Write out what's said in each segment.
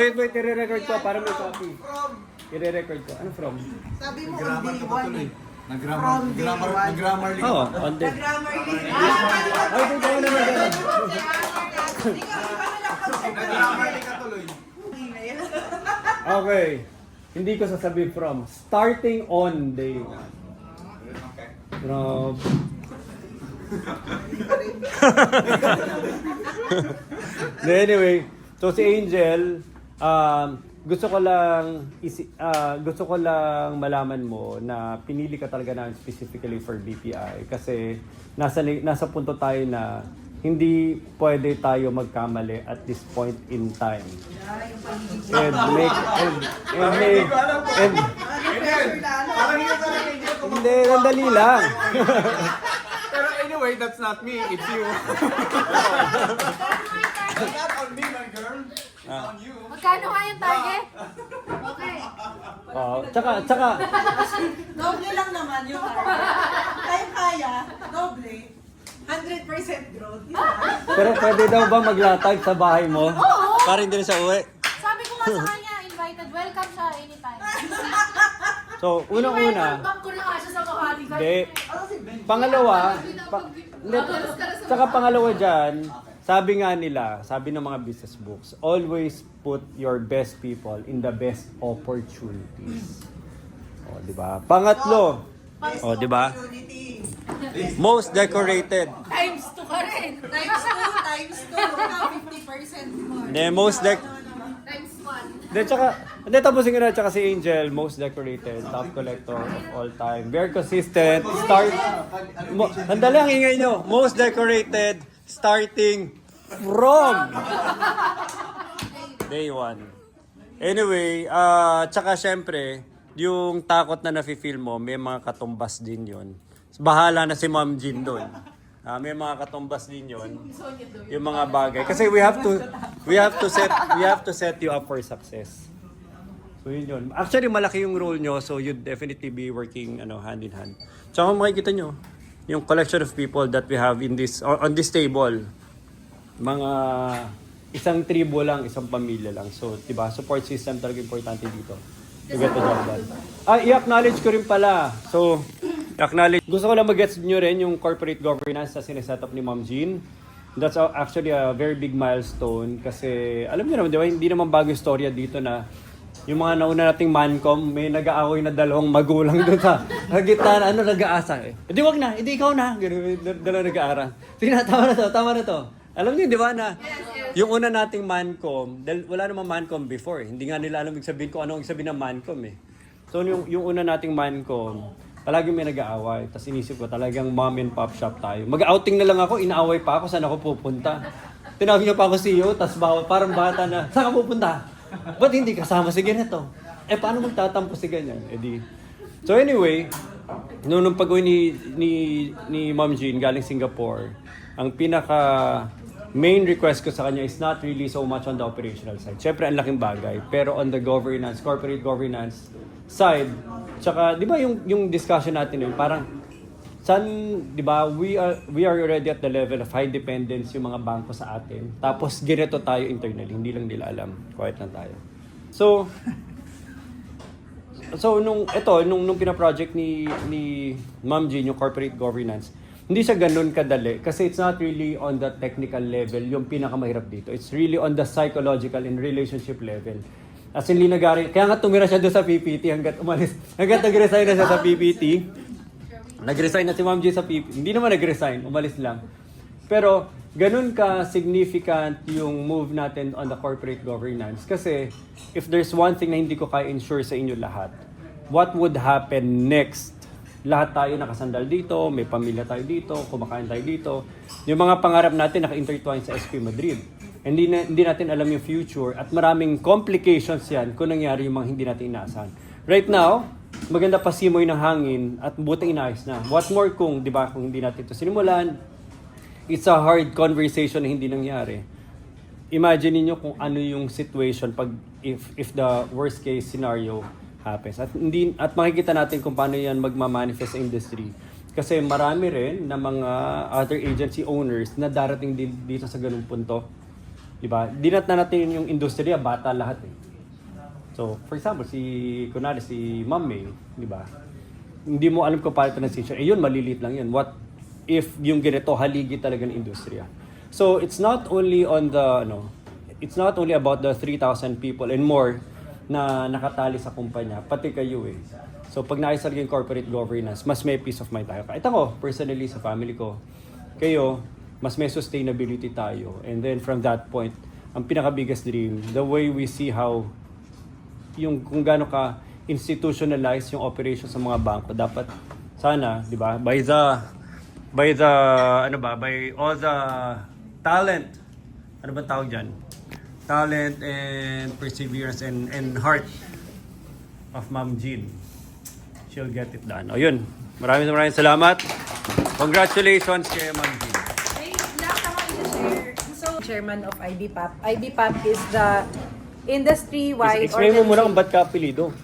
Wait, i-record ko para may copy. I-record ko. Ano from? Sabi mo, Grammar on ka day pa one tuloy. eh. Nag-grammar link. Oo, on the... Nag-Grammarly. Ay, dito ko naman ganun. Nag-grammar link ka tuloy. Okay. Hindi ko sasabihin from. Starting on day 1. From... Anyway, so si Angel, gusto ko lang malaman mo na pinili ka talaga namin specifically for BPI kasi nasa punto tayo na hindi pwede tayo magkamali at this point in time. And hindi, nandali lang. Pero anyway, that's not me. It's you. It's not on me, my girl. It's on you. Magkano nga yung target? Okay. Tsaka, Doble lang naman yung target. Kaya, doble. 100% growth. pero pwede daw ba maglatag sa bahay mo? Oo. Para hindi na siya uwi. Sabi ko nga sa kanya, invited. Welcome siya anytime. So, unang-una, Welcome ko na nga siya sa Makati. hindi. Pangalawa, tsaka pangalawa dyan, sabi nga nila, sabi ng mga business books, always put your best people in the best opportunities. O, di ba? Pangatlo, o, di ba? Most decorated. Times 2 ka rin. Times 2, 50% more. Hindi, most Times 1. Hindi, tsaka, hindi, tapusin ko na, tsaka si Angel, most decorated, top collector of all time. Very consistent, sandali ang ingay nyo. Most decorated, starting from day 1. Anyway, tsaka syempre, yung takot na nafe-feel mo, may mga katumbas din yun. Bahala na si Ma'am Jean doon. May mga katumbas din yun. Yung mga bagay. Kasi we have to set you up for success. So yun yun. Actually, malaki yung role nyo, so you'd definitely be working hand in hand. So kung makikita nyo, yung collection of people that we have in this on this table, mga isang tribo lang, isang pamilya lang. So, diba, support system talaga importante dito. To get the job done. I-acknowledge ko rin pala. So, acknowledge. Gusto ko lang mag-gets nyo rin yung corporate governance na sineset up ni Ma'am Jean. That's actually a very big milestone kasi alam niyo naman, di ba, hindi naman bago istorya dito na yung mga nauna nating mancom, may nag-aaway na dalawang magulang doon sa gitna, nag-aasa eh. Hindi wag na, hindi ikaw na. Ganun, dalawang nag-aara. Sige na, tama na to. Alam niyo, di ba na, yung una nating mancom, dahil wala namang mancom before, hindi nga nila alam kung anong sabihin ng mancom eh. So yung una nating mancom, palagi may nag-aaway. Tapos inisip ko talagang mom and pop shop tayo. Mag-outing na lang ako, inaaway pa ako, saan ako pupunta. Tinawag niya pa ako CEO, tapos parang bata na, saan ka pupunta? Ba't hindi kasama si ganito? Paano magtatampo si ganyan? So anyway, nung pag-uwi ni Ma'am Jean galing Singapore, ang pinaka main request ko sa kanya is not really so much on the operational side. Siyempre, ang laking bagay. Pero on the governance, corporate governance side, tsaka, di ba yung discussion natin yun, parang, di ba, we are already at the level of high dependence yung mga bangko sa atin. Tapos, ganito tayo internally. Hindi lang nila alam. Quiet lang tayo. So nung pina-project ni Ma'am Jean, yung corporate governance, hindi siya ganun kadali kasi it's not really on the technical level yung pinakamahirap dito. It's really on the psychological and relationship level. As in, kaya nga tumira siya doon sa PPT hanggat nag-resign na siya sa PPT. Nag-resign na si Ma'am G sa PPT. Hindi naman nag-resign, umalis lang. Pero ganun ka significant yung move natin on the corporate governance kasi if there's one thing na hindi ko kaya ensure sa inyo lahat, what would happen next? Lahat tayo nakasandal dito, may pamilya tayo dito, kumakain tayo dito. Yung mga pangarap natin naka-intertwine sa SP Madrid. Hindi natin alam yung future at maraming complications yan kung nangyari yung mga hindi natin inaasahan. Right now, maganda pa simoy ng hangin at buting inayos na. What more kung, di ba, kung hindi natin ito sinimulan, it's a hard conversation na hindi nangyari. Imagine niyo kung ano yung situation pag if the worst case scenario happens. At makikita natin kung paano yan magma-manifest sa industry. Kasi marami rin na mga other agency owners na darating din dito sa ganung punto. Diba? Dinat na natin yung industriya, bata lahat eh. So, for example, kunwari si Ma'am May, di ba? Hindi mo alam kung paano transition. Eh yun, maliliit lang yun. What if yung ganito, haligi talaga ng industriya? So, it's not only it's not only about the 3,000 people and more na nakatali sa kumpanya, pati kayo eh. So, pag naayos talaga yung corporate governance, mas may peace of mind tayo. Kahit ako, personally, sa family ko, kayo, mas may sustainability tayo. And then from that point, ang pinaka-biggest dream, the way we see how yung kung gaano ka institutionalize yung operation sa mga bangko, dapat sana, 'di ba? By all the talent. Ano ba tawag diyan? Talent and perseverance and heart of Ma'am Jean. She'll get it done. O yun. Maraming salamat. Congratulations kay Ma'am Jean. Chairman of IBPAP. IBPAP is the industry-wide Explain mo muna kung ba't ka apelido.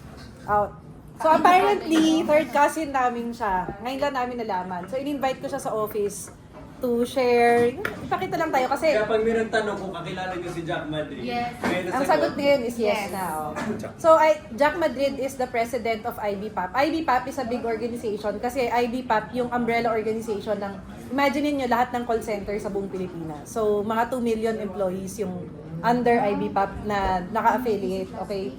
So apparently, third cousin namin siya. Ngayon lang namin nalaman. So in-invite ko siya sa office to share. Ipakita lang tayo kasi Kaya pag mayroong tanong kung kakilala niyo si Jack Madrid. Yes. ang sagot ngayon is yes na. So Jack Madrid is the president of IBPAP. IBPAP is a big organization kasi IBPAP yung umbrella organization ng, imagine niyo lahat ng call center sa buong Pilipinas. So mga 2 million employees yung under IBPAP na naka-affiliate, okay?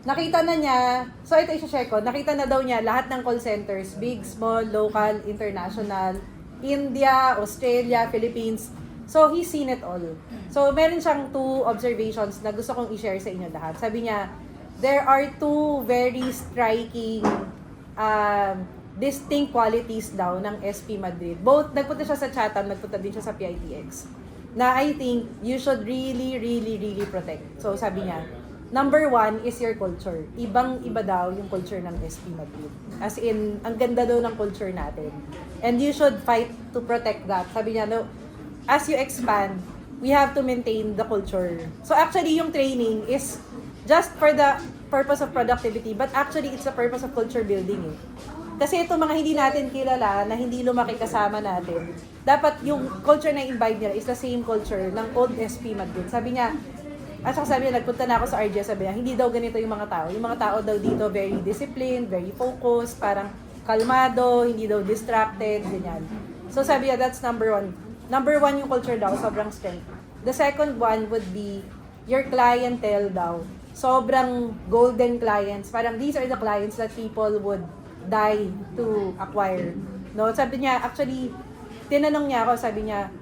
Nakita na niya, so ito i-share ko, nakita na daw niya lahat ng call centers, big, small, local, international, India, Australia, Philippines. So, he's seen it all. So, meron siyang 2 observations na gusto kong i-share sa inyo lahat. Sabi niya, there are 2 very striking distinct qualities daw ng SP Madrid. Both, nagpunta siya sa Chatham, nagpunta din siya sa PITX. Na I think you should really protect. So, sabi niya, number 1 is your culture. Ibang-iba daw yung culture ng SP Madrid. As in, ang ganda daw ng culture natin. And you should fight to protect that. Sabi niya, no, as you expand, we have to maintain the culture. So actually, yung training is just for the purpose of productivity, but actually, it's the purpose of culture building eh. Kasi ito mga hindi natin kilala, na hindi lumaki kasama natin, dapat yung culture na imbibe nila is the same culture ng old SP Madrid. Sabi niya, at saka sabi niya, nagpunta na ako sa RGS, sabi niya, hindi daw ganito yung mga tao. Yung mga tao daw dito very disciplined, very focused, parang kalmado, hindi daw distracted, ganyan. So sabi niya, that's number 1. Number 1 yung culture daw, sobrang strength. The second one would be your clientele daw. Sobrang golden clients. Parang these are the clients that people would die to acquire. No, sabi niya, actually, tinanong niya ako, sabi niya,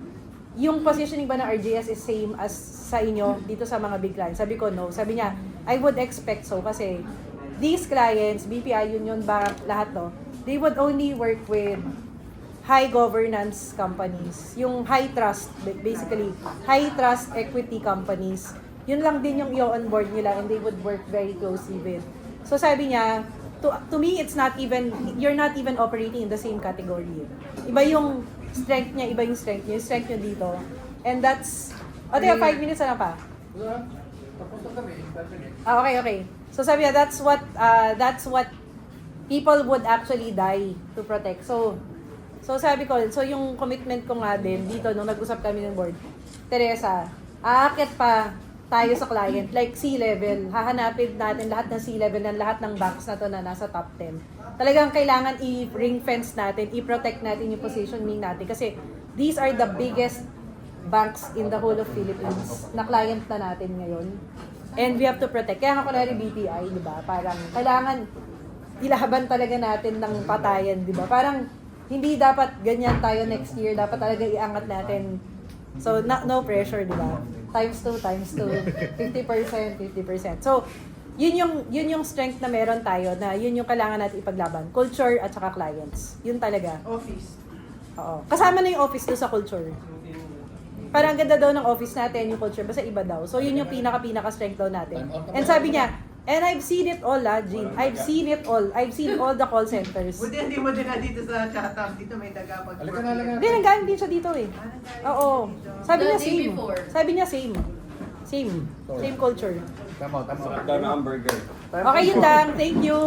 yung positioning ba ng RGS is same as sa inyo dito sa mga big clients? Sabi ko, no. Sabi niya, I would expect so kasi these clients, BPI, Union Bank, lahat no, they would only work with high governance companies. Yung high trust, basically, high trust equity companies. Yun lang din yung i-onboard nila and they would work very closely with. So sabi niya, to me, it's not even, you're not even operating in the same category. Iba yung strength niya, iba yung strength niya. Yung strength niya dito. And that's, teka, 5 minutes na pa. Okay. So sabi niya, that's what people would actually die to protect. So sabi ko, so yung commitment ko nga din dito nung nag-usap kami ng board, Teresa, aakyat pa tayo sa client, like C-level, hahanapin natin lahat ng C-level ng lahat ng banks na to na nasa top 10. Talagang kailangan i-ring fence natin, i-protect natin yung positioning natin kasi these are the biggest banks in the whole of Philippines na client na natin ngayon. And we have to protect. Kaya nga kunwari BPI, di ba? Parang kailangan ilaban talaga natin ng patayan, di ba? Parang hindi dapat ganyan tayo next year. Dapat talaga iangat natin. So, no pressure, di ba? Times 2, 50%. So, yun yung strength na meron tayo na yun yung kailangan natin ipaglaban. Culture at saka clients. Yun talaga. Office. Oo. Kasama na yung office doon sa culture. Parang ang ganda daw ng office natin, yung culture, basta iba daw. So, yun yung pinaka-strength daw natin. And sabi niya, and I've seen it all, Jean. I've seen it all. I've seen all the call centers. Buti hindi mo din na dito sa Chatham. Dito may taga pag Hindi, nanggaling din siya dito eh. Oo. Sabi niya The day same. before. Sabi niya same. Same culture. Tama. Dami hamburger. Okay, yun lang. Thank you.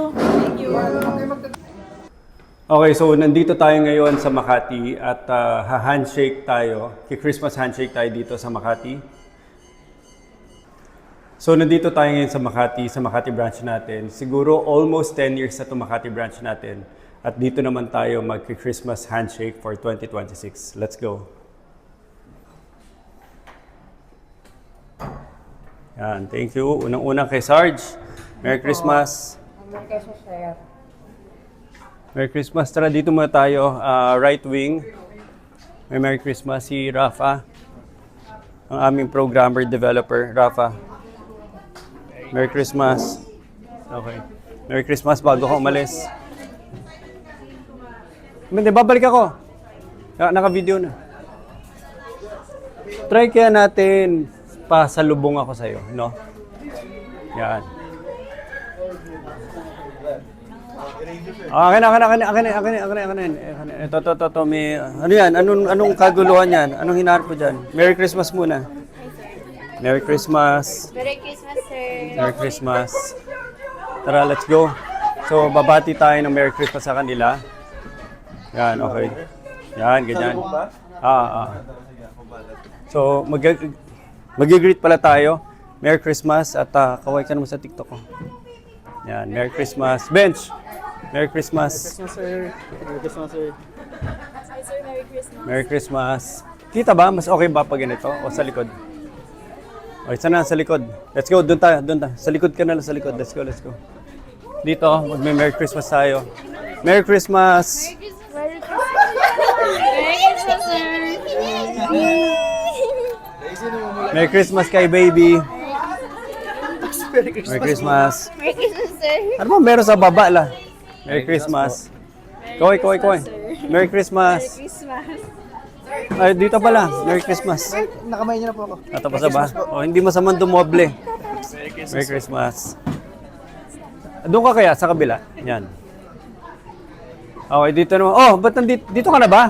Okay, so nandito tayo ngayon sa Makati at ha-handshake tayo. Christmas handshake tayo dito sa Makati. So nandito tayo ngayon sa Makati branch natin. Siguro almost 10 years na ito Makati branch natin. At dito naman tayo mag-Christmas handshake for 2026. Let's go. Yan, thank you. Unang-una kay Sarge. Merry Christmas. Merry Christmas. Tara, dito muna tayo. Right wing. May Merry Christmas si Rafa. Ang aming programmer, developer, Rafa. Merry Christmas. Okay. Merry Christmas bago ako umalis. Hindi, babalik ako. Naka-video na. Try kaya natin pasalubong ako sa'yo, no? Yan. Akin. Ito. May, ano yan? Anong kaguluhan yan? Anong hinaharap ko dyan? Merry Christmas muna. Merry Christmas. Merry Christmas, sir. Merry Christmas. Tara, let's go. So, babati tayo ng Merry Christmas sa kanila. Yan, okay. Yan, ganyan. So, mag-greet pala tayo. Merry Christmas at kaway ka naman sa TikTok ko. Yan, Merry Christmas. Bench! Merry Christmas. Merry Christmas, sir. Hi, sir. Merry Christmas. Merry Christmas. Kita ba? Mas okay ba pag ganito? O sa likod? Okay, sana sa likod. Let's go, doon tayo. Sa likod ka na lang, sa likod. Let's go. Dito, mag-Merry Christmas tayo. Merry Christmas! Merry Christmas, sir. Merry Christmas kay baby! Merry Christmas! Merry Christmas, sir. Ano ba meron sa baba la? Merry Christmas! Kaway! Merry Christmas! Christmas. Ay, dito pala. Merry Christmas! Nakamay niyo na po ako. Natapos na ba? O, hindi masamang dumoble. Merry Christmas! Doon ka kaya? Sa kabila? Yan. Okay, dito naman. Oh, ba't dito ka na ba?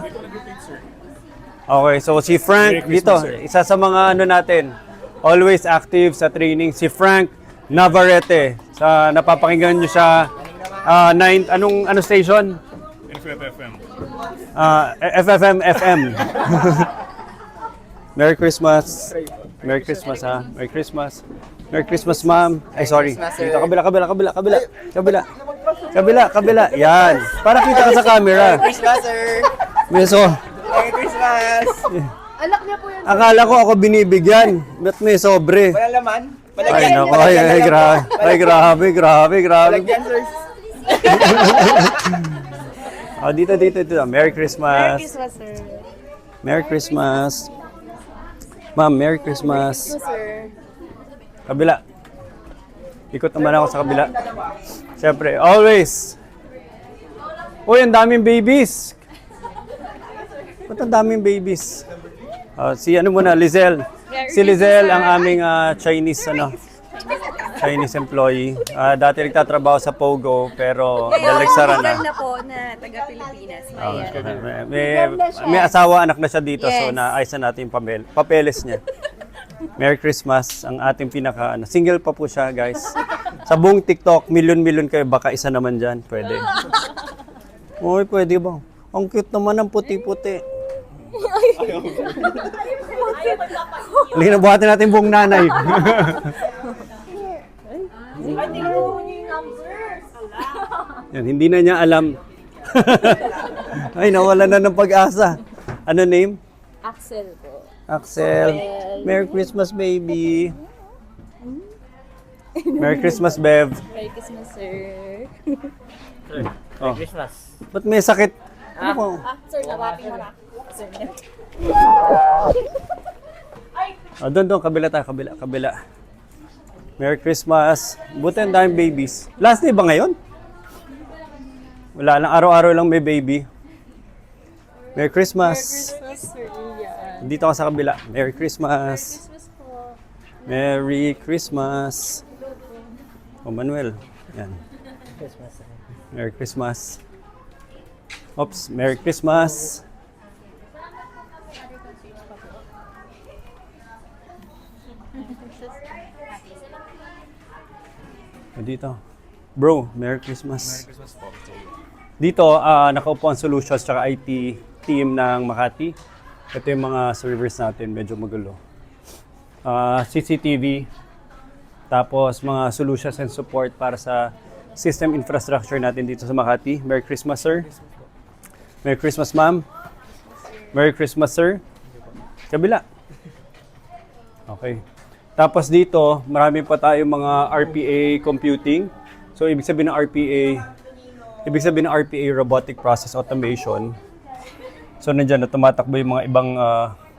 Okay, so si Frank dito, isa sa mga ano natin, always active sa training, si Frank Navarrete. Sa napapakinggan niyo siya, anong station? FFM. FFM FM. Merry Christmas. Merry Christmas ha. Merry Christmas. Merry Christmas, ma'am. Ay, sorry. Dito, kabila. Yan. Para kita ka sa camera. Merry Christmas, sir. Meso. Merry Christmas. Anak niya po yan. Akala ko ako binibigyan. Ba't may sobre? Wala laman. Ay, nako. Grabe. Palagyan, sir. Oh, dito. Merry Christmas. Christmas, sir. Merry Christmas. Ma'am, Merry Christmas. Sir. Kabila. Ikot naman ako sa kabila. Siyempre, always. Uy, ang daming babies. Ba't ang daming babies? Si ano muna, Lizelle. Si Lizelle ang aming Chinese employee. Dati nagtatrabaho sa Pogo, pero dalagsara na. na po na taga-Pilipinas. May asawa, anak na siya dito, so Yes. naayos na natin yung papeles niya. Merry Christmas, ang ating single pa po siya, guys. Sa buong TikTok, milyon kayo, baka isa naman dyan, pwede. Uy, pwede ba? Ang cute naman ng puti-puti. Halika na, buhatin natin buong nanay. Yan, hindi na niya alam. Ay, nawala na ng pag-asa. Ano name? Axel po. Axel. Merry Christmas, baby. Merry Christmas, Bev. Merry Christmas, sir. Oh. Ba't may sakit? Ano ko? Sir, nabati mo na. Sir, Doon, kabila. Merry Christmas. Buti ang daming babies. Last day ba ngayon? Wala lang, araw-araw lang may baby. Merry Christmas. sir. Yeah. Dito ka sa kabila. Merry Christmas. Merry Christmas. Oh, Manuel. Yan. Merry Christmas. Oops, Merry Christmas. Dito. Bro, Merry Christmas. Merry Christmas po. Dito, nakaupo ang solutions tsaka IT team ng Makati. Ito yung mga servers natin, medyo magulo. CCTV, Tapos mga solutions and support para sa system infrastructure natin dito sa Makati. Merry Christmas, sir. Merry Christmas, ma'am. Merry Christmas, sir. Kabila. Okay. Tapos dito, marami pa tayong mga RPA computing. So, ibig sabihin ng RPA, Robotic Process Automation. So, nandyan na tumatakbo yung mga ibang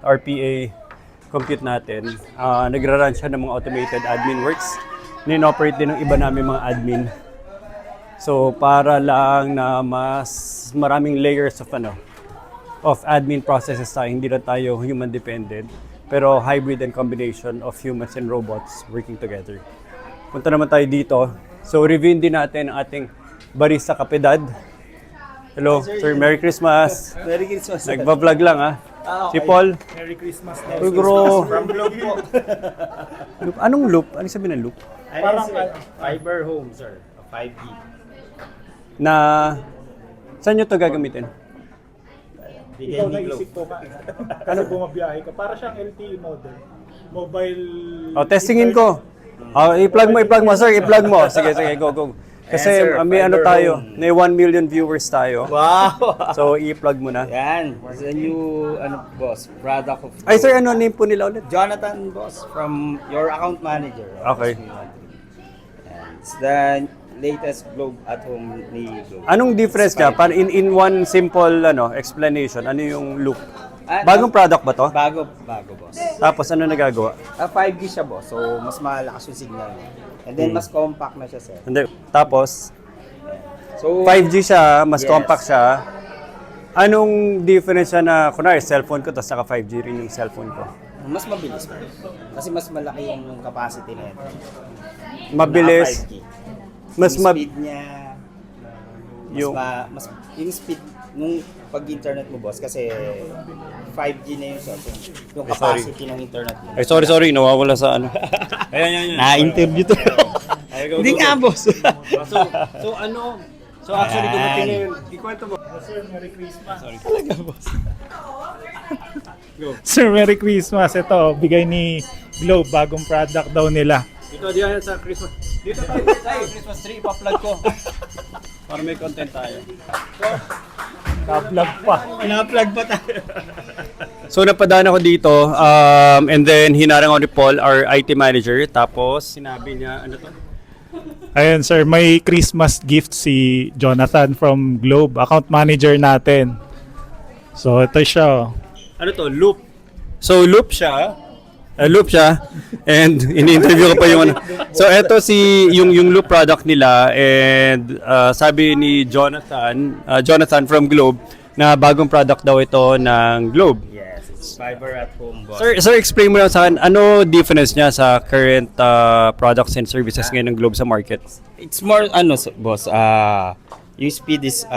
RPA compute natin. Nagra-run siya ng mga automated admin works. Nin-operate din ng iba namin mga admin. So, para lang na mas maraming layers of admin processes tayo. Hindi na tayo human-dependent, pero hybrid and combination of humans and robots working together. Punta naman tayo dito. So, review din natin ang ating barista kapedad. Hello, sir. Merry Christmas. Merry Christmas, sir. Nagbablog lang, ha? Si Paul. Merry Christmas daw. Uy, bro. From Globe po. Loop. Anong loop? Anong sabihin ng loop? Parang fiber home, sir. 5G. Na, saan nyo ito gagamitin? Ikaw naisip ko ba? Kasi bumabiyahe ka. Para siyang LTE model. Mobile... Oh, testingin ko. Oh, i-plug mo, sir. I-plug mo. Sige, go. Kasi Ayan, sir, may ano fiber tayo, home. may 1 million viewers tayo. Wow! So, i-plug mo na. Yan. It's a new, boss, product of... Ay, sir, ano name po nila ulit? Jonathan, boss, from your account manager. Okay. And it's the latest Globe at home ni Globe. Anong difference niya? In one simple explanation, ano yung loop? Ah, Bagong product ba to? Bago, boss. Tapos ano nagagawa? 5G siya, boss. So, mas malakas yung signal. And then, mas compact na siya, sir. Hindi. Tapos, So, 5G siya, mas Yes. compact siya. Anong difference siya na, kunwari, cellphone ko, tapos naka 5G rin yung cellphone ko? mas mabilis pa. Kasi mas malaki yung capacity na ito. Mabilis. 5G. Mas Yung speed niya, yung- yung speed nung pag-internet mo, boss, kasi 5G na yun, so yung capacity ng internet mo. Ay, sorry, nawawala sa ano. Ayan. Na-interview to. Hindi nga, boss. So actually, dumating na yun. Ikwento mo. Sir, Merry Christmas. Talaga, boss. Sir, Merry Christmas. Ito, bigay ni Globe. Bagong product daw nila. Dito, diyan sa Christmas. Dito tayo, Christmas tree, ipa-plug ko. Para may content tayo. Ka-vlog pa. Pina-plug pa tayo. So napadaan ako dito, and then hinarang ako ni Paul, our IT manager. Tapos sinabi niya, ano to? Ayun, sir. May Christmas gift si Jonathan from Globe. Account manager natin. So, ito siya. Ano to? Loop. So loop siya. And ini-interview ko pa yung ano. So eto yung loop product nila, and sabi ni Jonathan from Globe na bagong product daw ito ng Globe. Yes, it's fiber at home, boss. Sir, explain mo lang sa akin, ano difference niya sa current products and services ngayon ng Globe sa market? It's more, boss, yung speed is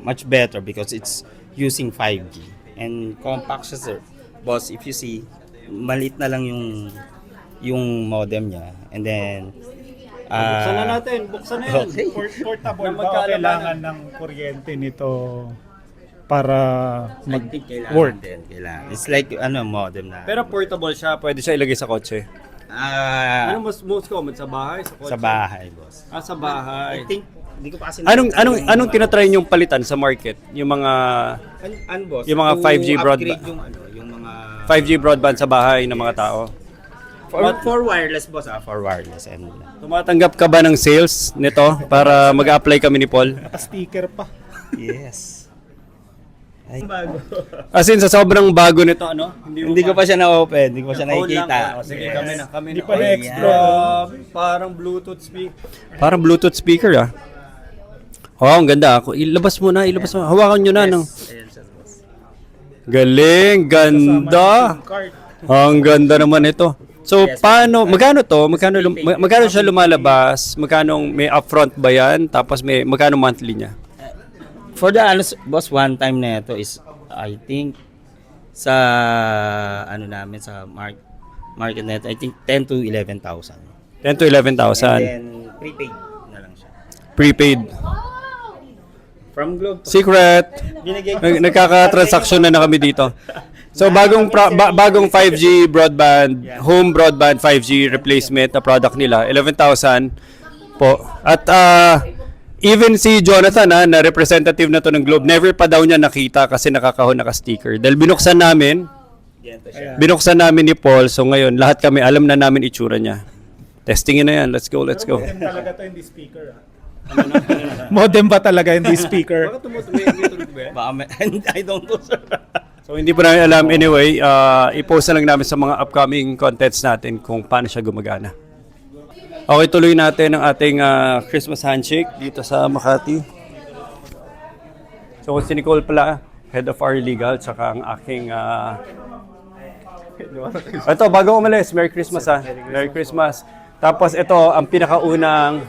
much better because it's using 5G. And compact siya, sir. Boss, if you see, maliit na lang yung modem niya. And then, Buksan na natin, buksan na yan. Okay. Portable Na ba? magkalabanan. Kailangan ng kuryente nito para I think kailangan mag-work. din. Kailangan. It's like, modem na. Pero portable siya, pwede siya ilagay sa kotse. Ah, Ano most common? Sa bahay? Sa kotse? sa bahay, boss. Sa bahay. I think, hindi ko pa kasi... Anong tinatry niyong palitan sa market? Yung mga boss? yung mga To 5G broadband. upgrade yung mga... 5G broadband sa bahay ng mga tao. For wireless, boss, for wireless. And, Tumatanggap ka ba ng sales nito para mag-apply kami ni Paul? Sticker pa. yes. Ay, bago. As in, sa sobrang bago nito, ano? Hindi ko pa siya na-open. Hindi ko pa siya Phone lang nakikita. pa. O, sige, kami na. Hindi pa na-explore. Parang Bluetooth speaker. Parang Bluetooth speaker, ah. Oh, ang ganda. Ilabas mo na. Hawakan nyo na. No? Ayan siya, boss. Galing, ganda. Card. Ang ganda naman ito. So, paano, magkano to? Magkano siya lumalabas? Magkano may upfront ba yan? Tapos magkano monthly niya? For the boss, one time na ito is, I think, sa, namin, sa market net, I think 10 to 11,000. 10 to 11,000. And then, prepaid na lang siya. Prepaid. From Globe. Secret. Binigay ko. Nagkaka-transaction na kami dito. So bagong 5G broadband, home broadband 5G replacement na product nila, 11,000 po. At even si Jonathan na representative na to ng Globe, never pa daw niya nakita kasi nakakahon naka-sticker. Dahil binuksan namin ni Paul, so ngayon lahat kami alam na namin itsura niya. Testingin na yan, let's go. Talaga to hindi speaker. Modem ba talaga hindi speaker? I don't know, sir. So hindi pa namin alam. Anyway, i-post na lang namin sa mga upcoming contents natin kung paano siya gumagana. Okay, tuloy natin ang ating Christmas handshake dito sa Makati. So si Nicole pala, head of our legal, tsaka ang aking... ito, bago umalis, Merry Christmas Merry Christmas. Tapos ito ang pinakaunang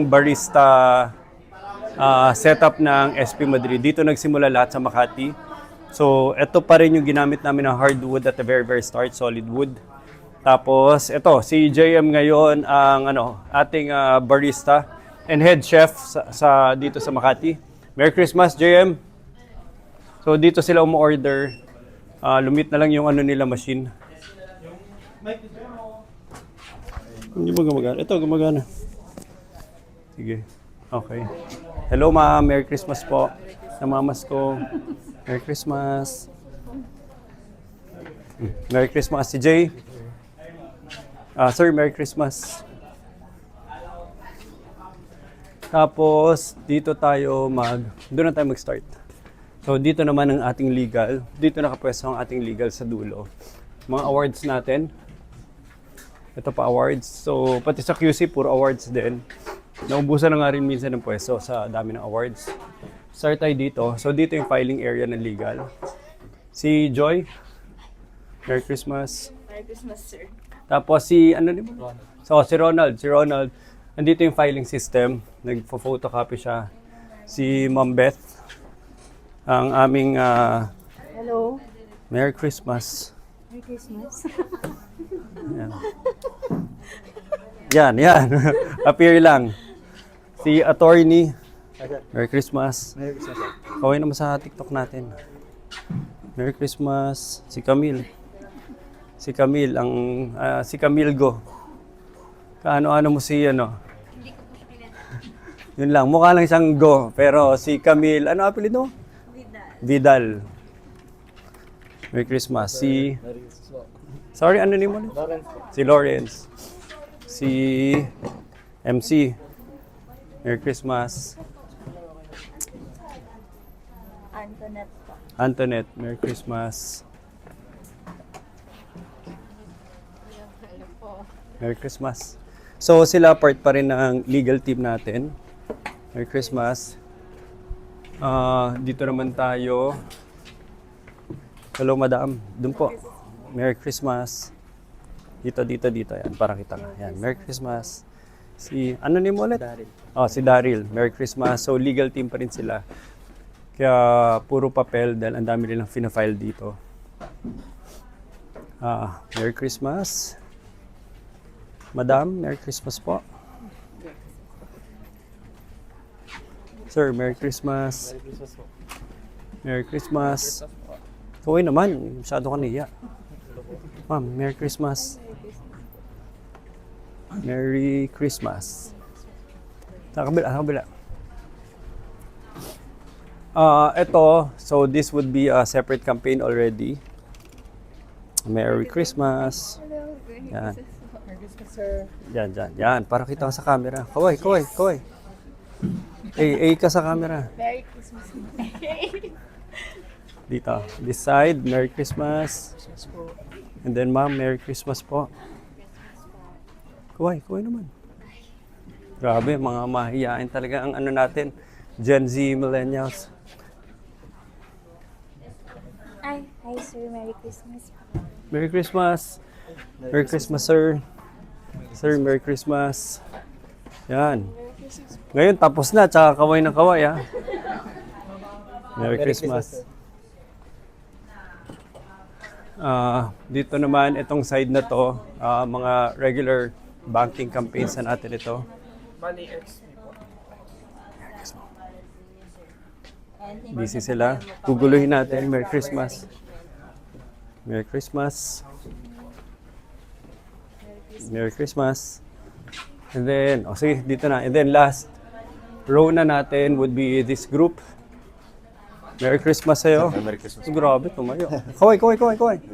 barista setup ng SP Madrid. Dito nagsimula lahat sa Makati. So, ito pa rin yung ginamit namin ng hardwood at the very, very start, solid wood. Tapos, ito, si JM ngayon ang ating barista and head chef dito sa Makati. Merry Christmas, JM! So, dito sila umu-order. Lumit na lang yung nila machine. Hindi ba gumagana? Ito, gumagana. Sige. Okay. Hello, ma'am. Merry Christmas po. Namamas ko. Merry Christmas. Merry Christmas si Jay. Sir, Merry Christmas. Tapos, doon na tayo mag-start. So, dito naman ang ating legal. Dito nakapwesto ang ating legal sa dulo. Mga awards natin. Ito pa awards. So, pati sa QC, puro awards din. Naubusan na nga rin minsan ng pwesto sa dami ng awards. Start tayo dito. So, dito yung filing area ng legal. Si Joy. Merry Christmas. Merry Christmas, sir. Tapos si, si Ronald. Andito yung filing system. Nagpo-photocopy siya. Si Ma'am Beth. Ang aming, Hello. Merry Christmas. Merry Christmas. Yan. Appear lang. Si Attorney. Merry Christmas. Merry Christmas, sir. Okay naman sa TikTok natin. Merry Christmas. Si Camille. Si Camille Go. Kaano-ano mo si Hindi ko po siya Yun lang, mukha lang siyang Go. Pero si Camille, ano apelido? Vidal. Merry Christmas. Sorry, ano name mo? Si Lawrence. Si MC. Merry Christmas. Antoinette, Merry Christmas. Merry Christmas. So sila part pa rin ng legal team natin. Merry Christmas. Dito naman tayo. Hello, madam. Doon po. Merry Christmas. Dito. Yan, para kita nga. Yan, Merry Christmas. Si, ano name mo ulit? Daryl. Si Daryl. Merry Christmas. So, legal team pa rin sila. Kaya, puro papel dahil ang dami nilang fina-file dito. Merry Christmas. Madam, Merry Christmas po. Sir, Merry Christmas. Merry Christmas po. Merry Christmas. Okay naman, masyado ka niya. Ma'am, Merry Christmas. Merry Christmas. Sa kabila. Ito, so this would be a separate campaign already. Merry Christmas. Yan. Merry Christmas, sir. Yan. Para kita ka sa camera. Kaway. Ka sa camera. Merry Christmas. Dito. This side, Merry Christmas. And then ma'am, Merry Christmas po. Kaway naman. Grabe, mga mahihain talaga ang natin. Gen Z millennials. Hi, sir. Merry Christmas. Merry Christmas. Merry Christmas, sir. Sir, Merry Christmas. Yan. Ngayon, tapos na. Tsaka kaway ng kaway, ha? Merry Christmas. Dito naman, itong side na to, mga regular banking campaigns na natin ito. Busy sila. Guguluhin natin. Merry Christmas. Merry Christmas. Merry Christmas. And then, sige, dito na. And then last row na natin would be this group. Merry Christmas sa'yo. Merry Christmas. Grabe, tumayo. Kaway.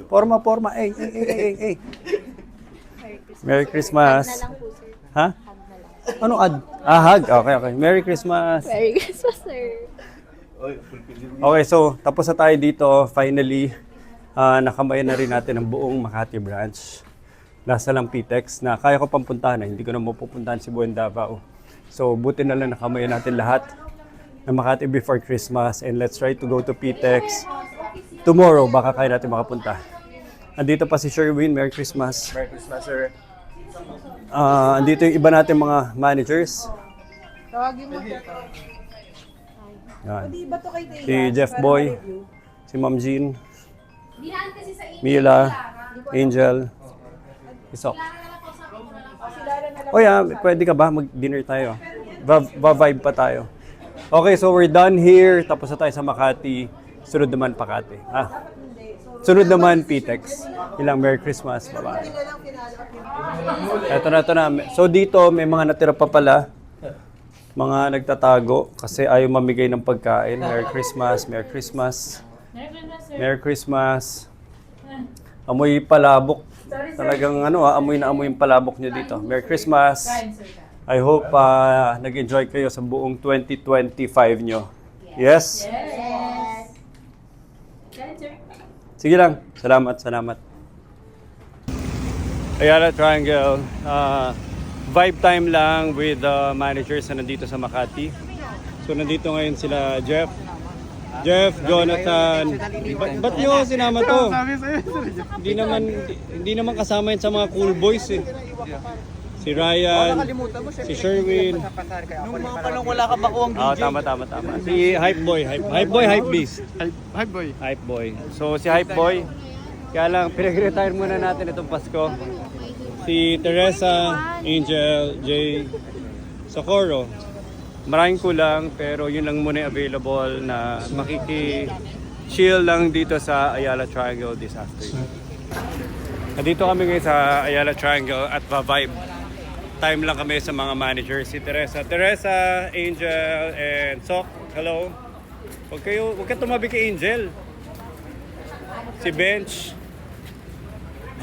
Forma. Ay. Merry Christmas. Na lang po, sir. Ha? Hug na lang. Ano ad? Hug. Okay. Merry Christmas. Merry Christmas, sir. Okay, so tapos na tayo dito. Finally, nakamayan na rin natin ang buong Makati branch. Nasa lang PTEX na kaya ko pang puntahan. Hindi ko na mapupuntahan si Buen Davao. So, buti na lang nakamayan natin lahat ng Makati before Christmas. And let's try to go to PTEX tomorrow. Baka kaya natin makapunta. Andito pa si Sherwin. Merry Christmas. Merry Christmas, sir. Andito yung iba natin mga managers. Tawagin mo po. Yan. Di ba to kay Tia? Si Jeff Para Boy, ma-review. si Ma'am Jean, Dinaan kasi sa inyo. Mila, Angel, Isok. Oh yeah, pwede ka ba? Mag-dinner tayo. Va-vibe pa tayo. Okay, so we're done here. Tapos na tayo sa Makati. Sunod naman Pakati. Sunod naman PTEX. Ilang Merry Christmas. Bye-bye. Ito na. So dito, may mga natira pa pala. Mga nagtatago kasi ayaw mamigay ng pagkain. Merry Christmas. Merry Christmas. Amoy palabok. Talagang amoy na amoy yung palabok nyo dito. Merry Christmas. I hope nag-enjoy kayo sa buong 2025 nyo. Yes? Sige lang. Salamat. Ayala Triangle. Vibe time lang with the managers na nandito sa Makati. So nandito ngayon sila Jeff, Jonathan. Ba't nyo sinama to? Hindi naman kasama yun sa mga cool boys eh. Si Ryan, si Sherwin. Nung mga panong wala ka makuha ang DJ. Tama. Si Hype Boy, Hype Beast. Hype boy. So si Hype Boy, kaya lang pinag-retire muna natin itong Pasko. Si Teresa, Angel, Jay, Socorro. Maraming kulang pero yun lang muna yung available na makiki-chill lang dito sa Ayala Triangle this afternoon. Nandito kami ngayon sa Ayala Triangle at vibe. Time lang kami sa mga managers. Si Teresa, Angel, and Sok. Hello. Huwag ka tumabi kay Angel. Si Bench,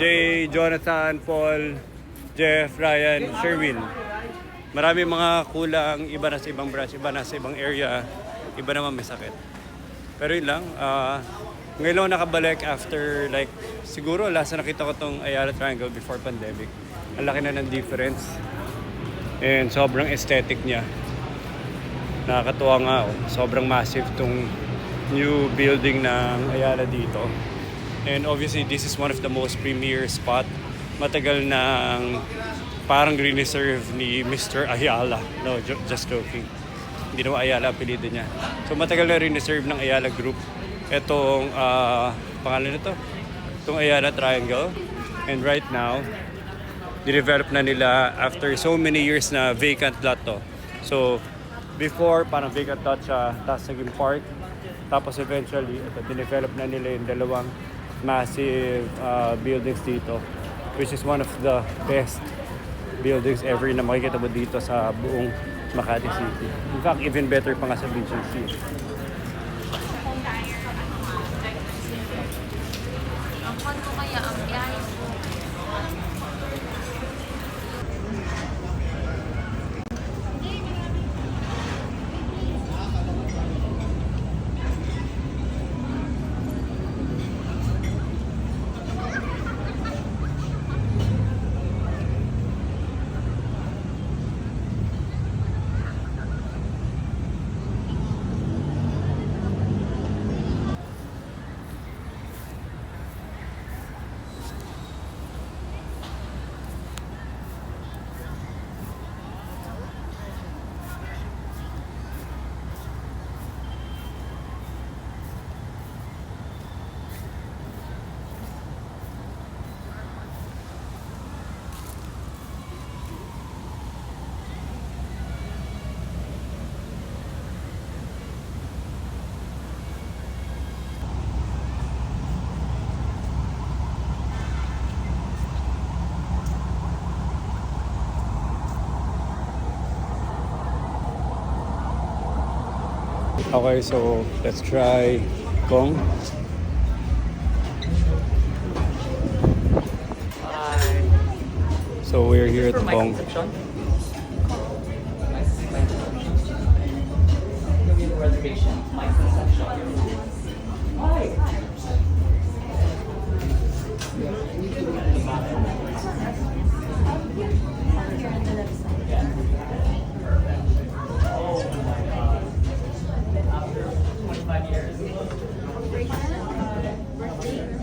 Jay, Jonathan, Paul, Jeff, Ryan, Sherwin. Marami mga kulang, iba na sa ibang branch, iba na sa ibang area, iba naman may sakit. Pero yun lang, ngayon lang nakabalik after like, siguro last na nakita ko tong Ayala Triangle before pandemic. Ang laki na ng difference. And sobrang aesthetic niya. Nakakatuwa nga, sobrang massive tong new building ng Ayala dito. And obviously, this is one of the most premier spot. Matagal nang parang reserve ni Mr. Ayala. No, just joking. Hindi naman Ayala apelido niya. So matagal na reserve ng Ayala Group. Itong pangalan nito, itong Ayala Triangle. And right now, dinevelop na nila after so many years na vacant lot to. So before, parang vacant lot siya, tapos naging park. Tapos eventually, dinevelop na nila yung dalawang massive buildings dito, which is one of the best buildings ever na makikita mo dito sa buong Makati City. In fact, even better pa nga sa BGC. Ang kondo kaya ang biyahe mo. Okay, so let's try Kong. So we're here at Kong.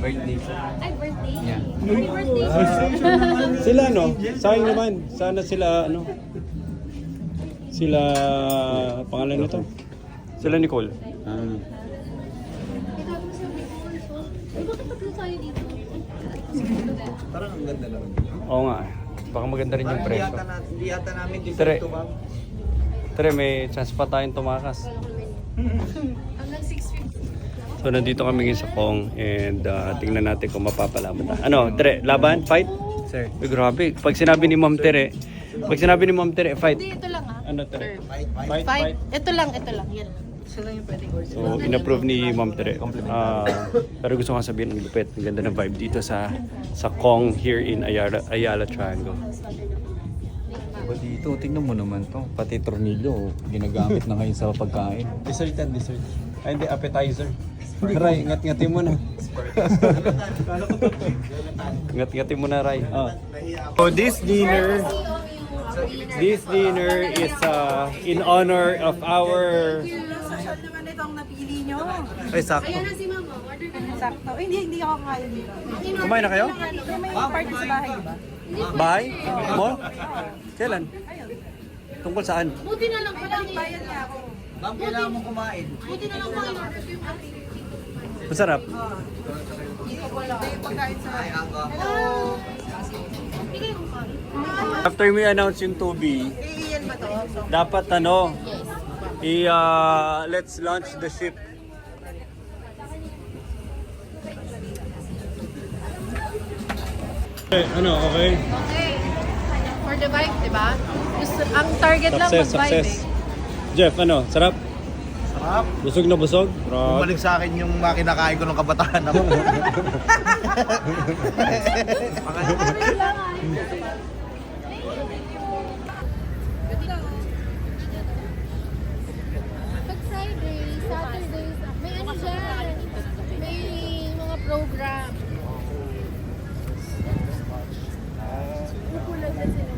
Birthday. Ay, birthday. Happy birthday. Sila no? Sayang naman. Sana sila ano? Sila pangalan nito? Sila Nicole. Ikaw mo sa Bicol. So, ay, bakit tatlo tayo dito? Parang ang ganda naman. Oo nga. Baka maganda rin yung presyo. Hindi yata namin Tere. to, ma'am. Tere, may chance pa tayong tumakas. Hanggang 6:50. So nandito kami ngayon sa Kong and tingnan natin kung mapapalaman na. Ano, Tere, laban? Fight? Sir. Uy, grabe. Pag sinabi ni Ma'am Tere, fight. Hindi, ito lang ah. Ano, Tere? Fight. Fight. Ito lang. Yan. So, in-approve ni Ma'am Tere. Pero gusto ko nga sabihin, ang lupit. Ang ganda ng vibe dito sa Kong here in Ayala Triangle. Diba dito, tingnan mo naman to. Pati tornilyo, ginagamit na ngayon sa pagkain. Dessert. Ay, hindi, appetizer. Ray, ngat-ngati mo na. Ngat-ngati mo na, Ray. So this dinner is in honor of our... Social naman itong napili nyo. Ay, sakto. Ayan na si Mama. Order ka na. Sakto. Hindi ako kakain dito. Kumain na kayo? May party sa bahay, di ba? Bahay? Mo? Kailan? Tungkol saan? Buti na lang pala niya. Bayan niya ako. Ma'am, kailangan mong kumain. Buti na lang pala in-order ko yung ate. Masarap. Yung pagkain sa bahay. Bigay ko pa. After we announce yung 2B, Iyan ba to? dapat let's launch the ship. Okay? Okay. For the vibe, di ba? Ang target lang mag-vibe eh. Jeff, sarap? Sarap. Busog na busog? Bumalik sa akin yung mga kinakain ko nung kabataan ako. Pag Friday, Saturdays, may ano dyan. May mga program. Pupulan na sila.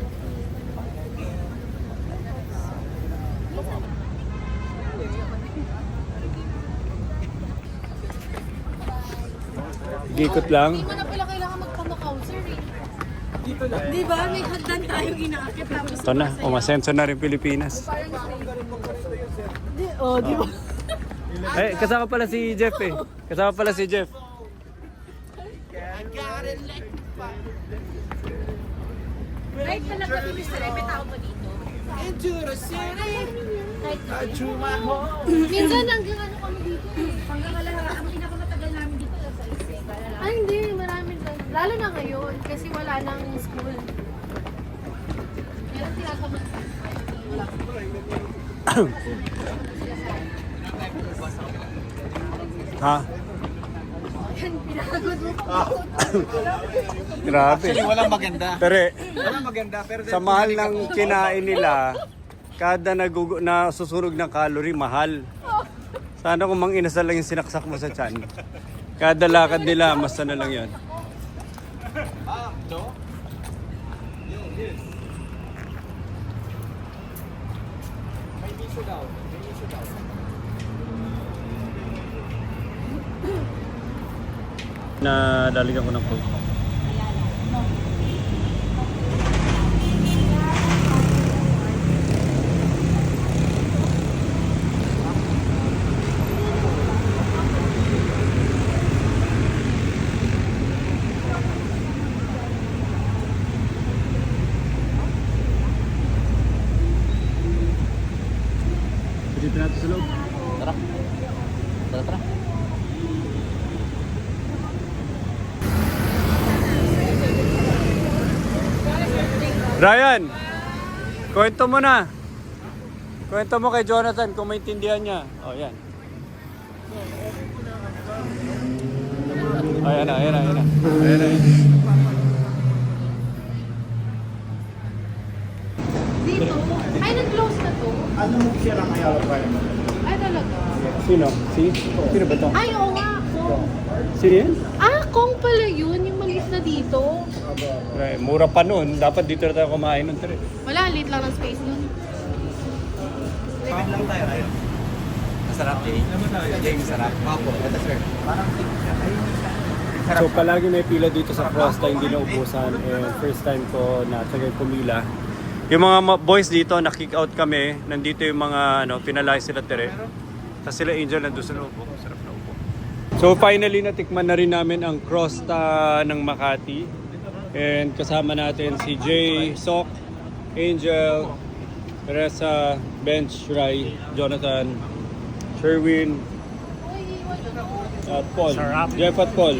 Gikot lang. Hindi mo na pala kailangan magpamakaw, sir eh. Di ba? May hagdan tayong inaakit tapos Ito na, umasenso na rin Pilipinas. di ba? Kasama pala si Jeff eh. Right talaga, Mr. May tao pa dito. Minsan hanggang ano kami dito eh. Hanggang ang pinakamatagal namin dito sa isa. Ay hindi, marami lang. Lalo na ngayon kasi wala nang school. Meron tinatamad sa Ha? pinagod mo pa. Grabe. Walang maganda. Pero Walang maganda. Pero sa mahal ng kinain nila, kada nasusunog ng calorie, mahal. Sana kung mang inasal lang yung sinaksak mo sa tiyan. Kada lakad nila, mas na lang yan. Na lalagyan ko ng coke. Dito natin sa loob. Tara. Ryan, kwento mo na. Kwento mo kay Jonathan kung maintindihan niya. Oh, yan. Ayan na. Ayan na. Dito? Ay, nag-close na to? Ano mo siya lang kaya Ay, talaga? Sino? Sino ba to? Ay, oo nga, Kong. Sino yan? Ah, Kong pala yun, yung maliit na dito. Mura pa nun. Dapat dito na tayo kumain ng tre. Wala, lit lang ng space nun. Masarap eh. Jay, masarap. Opo, ito sir. So palagi may pila dito sa Costa, hindi na ubusan. And first time ko na tagay pumila. Yung mga boys dito, na-kick out kami. Nandito yung mga, pinalay sila tere. Tapos sila Angel nandun sa loob. Sarap na upo. So finally, natikman na rin namin ang Crosta ng Makati. And kasama natin si Jay, Sok, Angel, Teresa, Bench, Rai, Jonathan, Sherwin, at Paul. Jeff at Paul.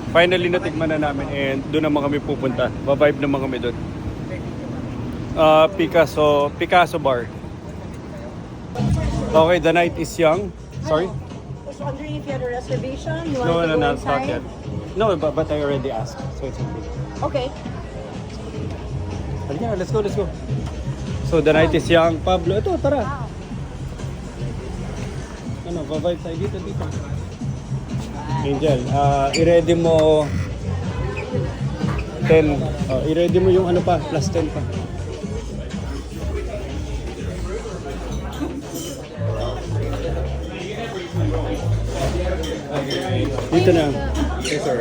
Finally, natikman na namin and doon naman kami pupunta. Bavibe naman kami doon. Picasso Bar. Okay, the night is young. Sorry? Was wondering if you had a reservation. You No, wanted to go not inside? yet. No, but I already asked, so it's okay. Okay. Halika, let's go. So, the night is young. Pablo, ito, tara. Bavibe tayo dito. Angel, i-ready mo 10. I-ready mo yung plus 10 pa. Dito na.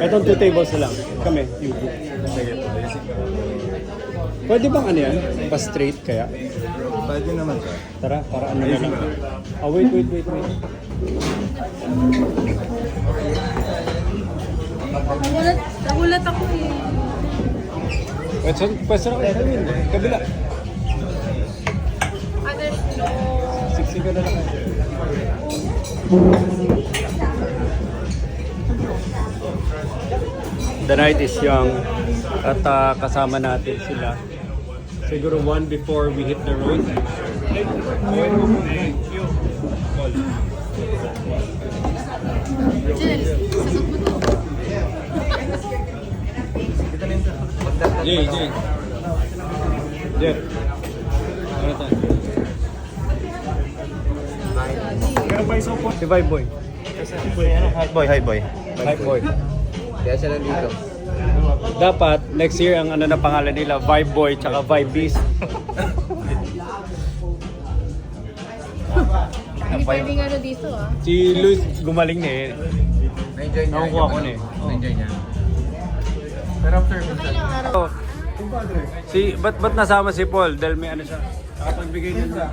Itong 2 tables na lang. Kami, yung group. Pwede bang yan? Pa-straight kaya? Pwede naman sir. Tara, para ano na lang. Wait. Nagulat ako eh. Pwede na kayo. Kabila. Others, no. Siksika na lang. The night is young at kasama natin sila. Siguro one before we hit the road. Jill, sagot mo to. Jay. Jeff. Ano tayo? Si Vibe Boy. Hi boy. Vibe Boy. Kaya siya nandito. Dapat next year ang na pangalan nila Vibe Boy tsaka Vibe Beast. Hindi pwedeng ano dito ah. Si Luis gumaling na eh. Na-enjoy niya. Nakukuha ko na eh. Na-enjoy niya. Pero after Ilang araw. Ba't nasama si Paul? Dahil may ano siya. Nakapagbigay niya sa...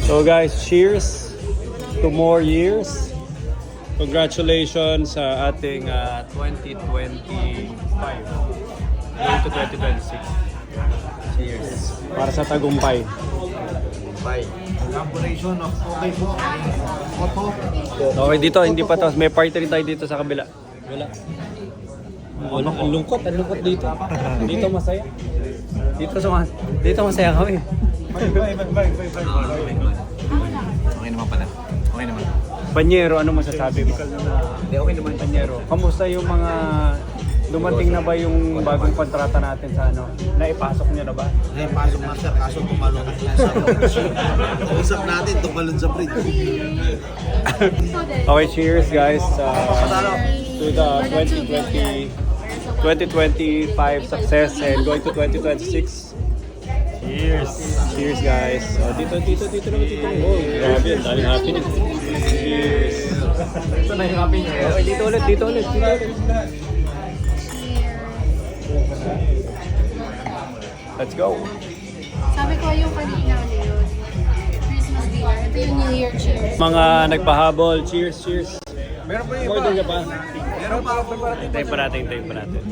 So guys, cheers to more years. Congratulations sa ating 2025 going to 2026. Cheers. Para sa tagumpay. bye. Collaboration of okay po. Photo. Okay, dito hindi pa to. May party rin tayo dito sa kabila. Wala. Ang lungkot dito. Dito masaya. Dito masaya kami. Okay naman pala. Okay naman. Panyero, ano masasabi mo? Hindi, okay naman. Panyero, kamusta yung mga dumating na ba yung bagong kontrata natin sa ano? Naipasok niyo na ba? Ay, pasok na sir, kaso tumalon na sa usap natin, tumalon sa bridge. Okay, cheers guys to the 2025 success and going to 2026. Cheers! Cheers guys! Dito naman. Oh, grabe yan. Daling happiness. Cheers! Ito na yung happy niya. Okay, dito ulit. Let's go! Sabi ko yung kanina ano yun. Christmas dinner. Ito yung New Year cheers. Mga nagpahabol, cheers! Meron pa yung Order ka pa? Meron pa ako preparative. Tayo pa natin.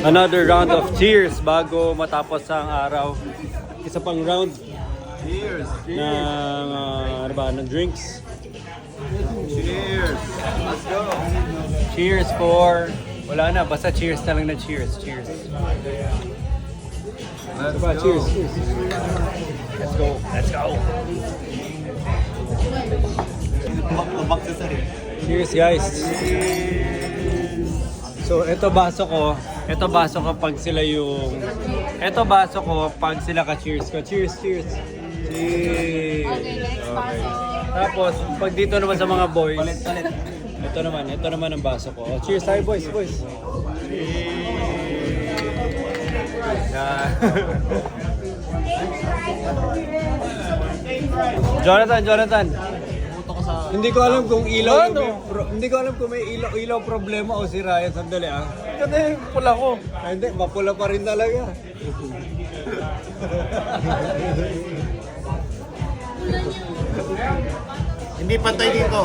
Another round of cheers bago matapos ang araw. Isa pang round Cheers. ng ba ng drinks? Cheers! Let's go! Cheers for... Wala na, basta cheers na lang na cheers. Cheers. Let's Diba? go! Cheers. Let's go. Let's go. Tumak sa sarili. Cheers, guys. So, ito baso ko. Ito baso ko pag sila yung... Ito baso ko pag sila ka-cheers ko. Cheers, cheers. Cheers. Okay, next baso. Tapos, pag dito naman sa mga boys, ito naman ang baso ko. Oh, cheers tayo, boys. Yeah. Jonathan. Hindi ko alam kung ilaw hindi ko alam kung may ilaw problema o si Ryan. Sandali ah. Kasi pula ko. Hindi, mapula pa rin talaga. Hindi pantay dito.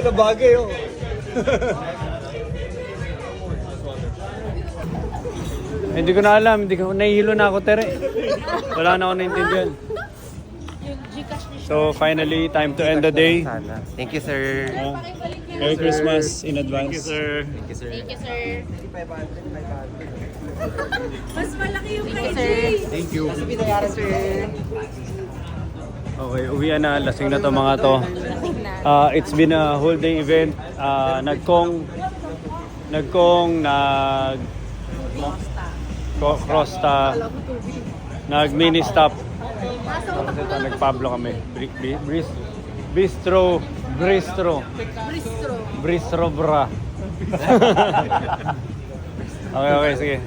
Nabagay oh. Hindi ko na alam, nahihilo na ako, Tere. Wala na ako naintindihan. So finally, time to end the day. Thank you, sir. Merry Christmas in advance. Thank you, sir. Mas malaki yung kay Jay. Thank you. Okay, uwian na. Lasing na to mga to. It's been a whole day event. Crosta, nag-mini stop. Tapos ito, nag-Pablo kami. Bistro bra. Okay, sige.